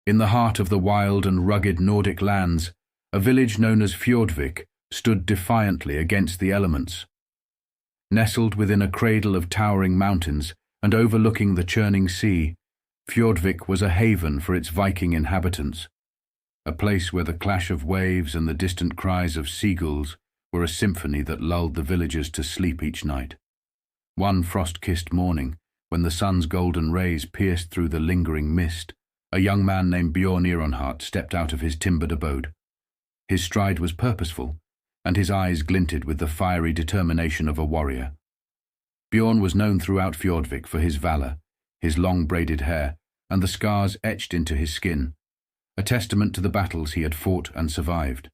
In the heart of the wild and rugged Nordic lands, a village known as Fjordvik stood defiantly against the elements. Nestled within a cradle of towering mountains and overlooking the churning sea, Fjordvik was a haven for its Viking inhabitants, a place where the clash of waves and the distant cries of seagulls were a symphony that lulled the villagers to sleep each night. One frost-kissed morning, when the sun's golden rays pierced through the lingering mist, a young man named Bjorn Ironheart stepped out of his timbered abode. His stride was purposeful, and his eyes glinted with the fiery determination of a warrior. Bjorn was known throughout Fjordvik for his valor, his long braided hair, and the scars etched into his skin, a testament to the battles he had fought and survived.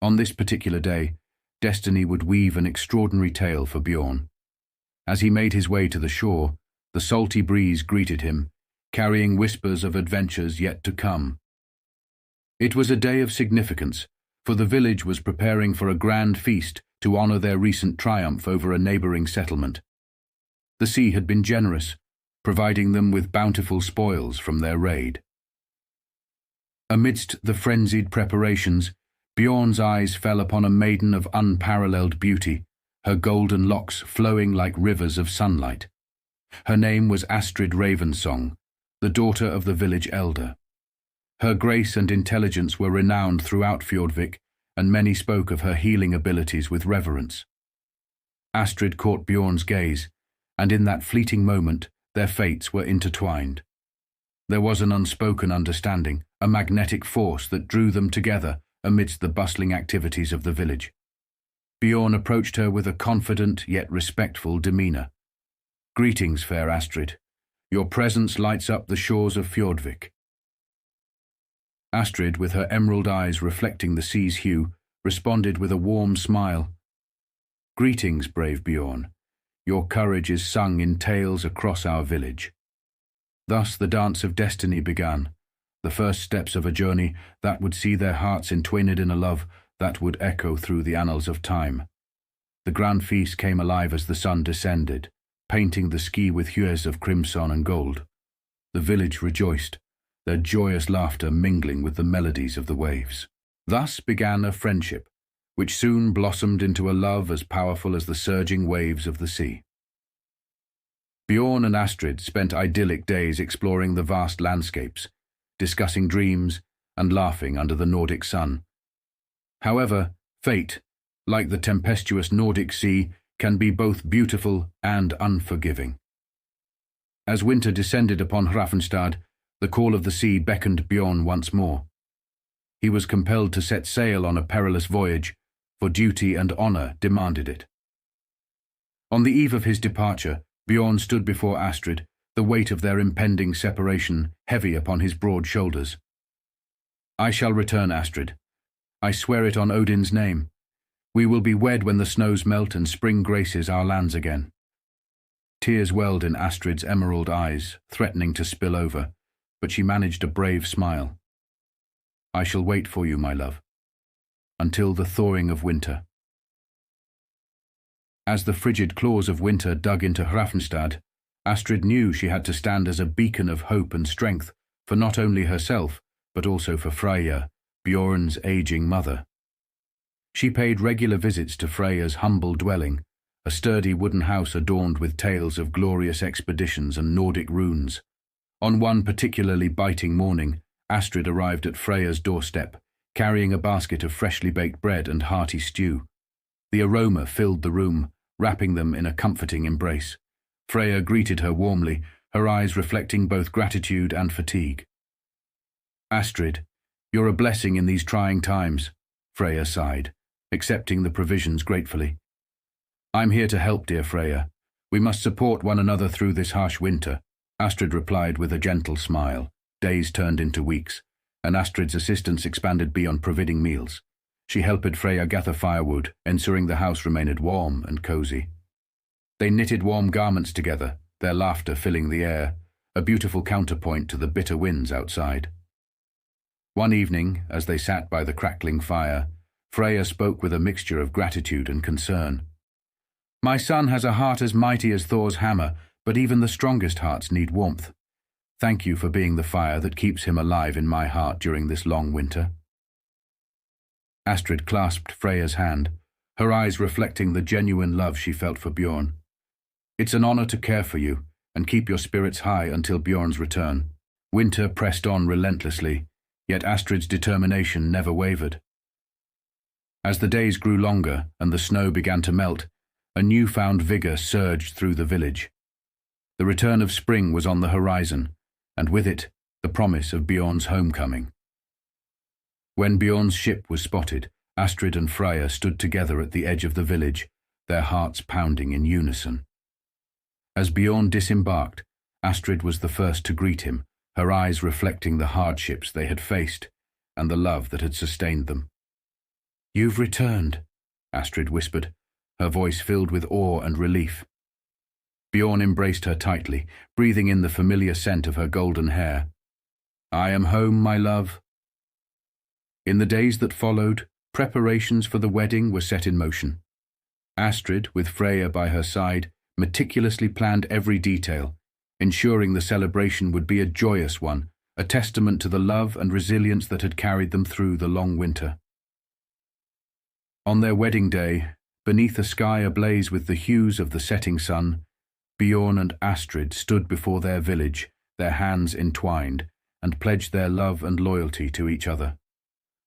On this particular day, destiny would weave an extraordinary tale for Bjorn. As he made his way to the shore, the salty breeze greeted him, carrying whispers of adventures yet to come. It was a day of significance, for the village was preparing for a grand feast to honor their recent triumph over a neighboring settlement. The sea had been generous, providing them with bountiful spoils from their raid. Amidst the frenzied preparations, Bjorn's eyes fell upon a maiden of unparalleled beauty, her golden locks flowing like rivers of sunlight. Her name was Astrid Ravensong, the daughter of the village elder. Her grace and intelligence were renowned throughout Fjordvik, and many spoke of her healing abilities with reverence. Astrid caught Bjorn's gaze, and in that fleeting moment, their fates were intertwined. There was an unspoken understanding, a magnetic force that drew them together amidst the bustling activities of the village. Bjorn approached her with a confident yet respectful demeanor. "Greetings, fair Astrid. Your presence lights up the shores of Fjordvik." Astrid, with her emerald eyes reflecting the sea's hue, responded with a warm smile. "Greetings, brave Bjorn. Your courage is sung in tales across our village." Thus the dance of destiny began, the first steps of a journey that would see their hearts entwined in a love that would echo through the annals of time. The grand feast came alive as the sun descended, painting the sky with hues of crimson and gold. The village rejoiced, their joyous laughter mingling with the melodies of the waves. Thus began a friendship, which soon blossomed into a love as powerful as the surging waves of the sea. Bjorn and Astrid spent idyllic days exploring the vast landscapes, discussing dreams and laughing under the Nordic sun. However, fate, like the tempestuous Nordic sea, can be both beautiful and unforgiving. As winter descended upon Hrafnstad, the call of the sea beckoned Bjorn once more. He was compelled to set sail on a perilous voyage, for duty and honor demanded it. On the eve of his departure, Bjorn stood before Astrid, the weight of their impending separation heavy upon his broad shoulders. "I shall return, Astrid. I swear it on Odin's name. We will be wed when the snows melt and spring graces our lands again." Tears welled in Astrid's emerald eyes, threatening to spill over, but she managed a brave smile. "I shall wait for you, my love, until the thawing of winter." As the frigid claws of winter dug into Hrafnstad, Astrid knew she had to stand as a beacon of hope and strength for not only herself, but also for Freyja, Bjorn's aging mother. She paid regular visits to Freyja's humble dwelling, a sturdy wooden house adorned with tales of glorious expeditions and Nordic runes. On one particularly biting morning, Astrid arrived at Freyja's doorstep, carrying a basket of freshly baked bread and hearty stew. The aroma filled the room, wrapping them in a comforting embrace. Freyja greeted her warmly, her eyes reflecting both gratitude and fatigue. "Astrid, you're a blessing in these trying times," Freyja sighed, accepting the provisions gratefully. "I'm here to help, dear Freyja. We must support one another through this harsh winter," Astrid replied with a gentle smile. Days turned into weeks, and Astrid's assistance expanded beyond providing meals. She helped Freyja gather firewood, ensuring the house remained warm and cozy. They knitted warm garments together, their laughter filling the air, a beautiful counterpoint to the bitter winds outside. One evening, as they sat by the crackling fire, Freyja spoke with a mixture of gratitude and concern. "My son has a heart as mighty as Thor's hammer, but even the strongest hearts need warmth. Thank you for being the fire that keeps him alive in my heart during this long winter." Astrid clasped Freyja's hand, her eyes reflecting the genuine love she felt for Bjorn. "It's an honor to care for you and keep your spirits high until Bjorn's return." Winter pressed on relentlessly, yet Astrid's determination never wavered. As the days grew longer and the snow began to melt, a newfound vigor surged through the village. The return of spring was on the horizon, and with it, the promise of Bjorn's homecoming. When Bjorn's ship was spotted, Astrid and Freyja stood together at the edge of the village, their hearts pounding in unison. As Bjorn disembarked, Astrid was the first to greet him, her eyes reflecting the hardships they had faced and the love that had sustained them. "You've returned," Astrid whispered, her voice filled with awe and relief. Bjorn embraced her tightly, breathing in the familiar scent of her golden hair. "I am home, my love." In the days that followed, preparations for the wedding were set in motion. Astrid, with Freyja by her side, meticulously planned every detail, ensuring the celebration would be a joyous one, a testament to the love and resilience that had carried them through the long winter. On their wedding day, beneath a sky ablaze with the hues of the setting sun, Bjorn and Astrid stood before their village, their hands entwined, and pledged their love and loyalty to each other.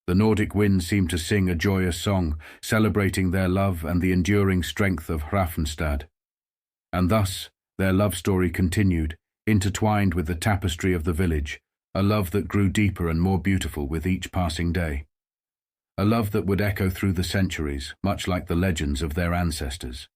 The Nordic wind seemed to sing a joyous song, celebrating their love and the enduring strength of Hrafnstad. And thus, their love story continued, intertwined with the tapestry of the village, a love that grew deeper and more beautiful with each passing day. A love that would echo through the centuries, much like the legends of their ancestors.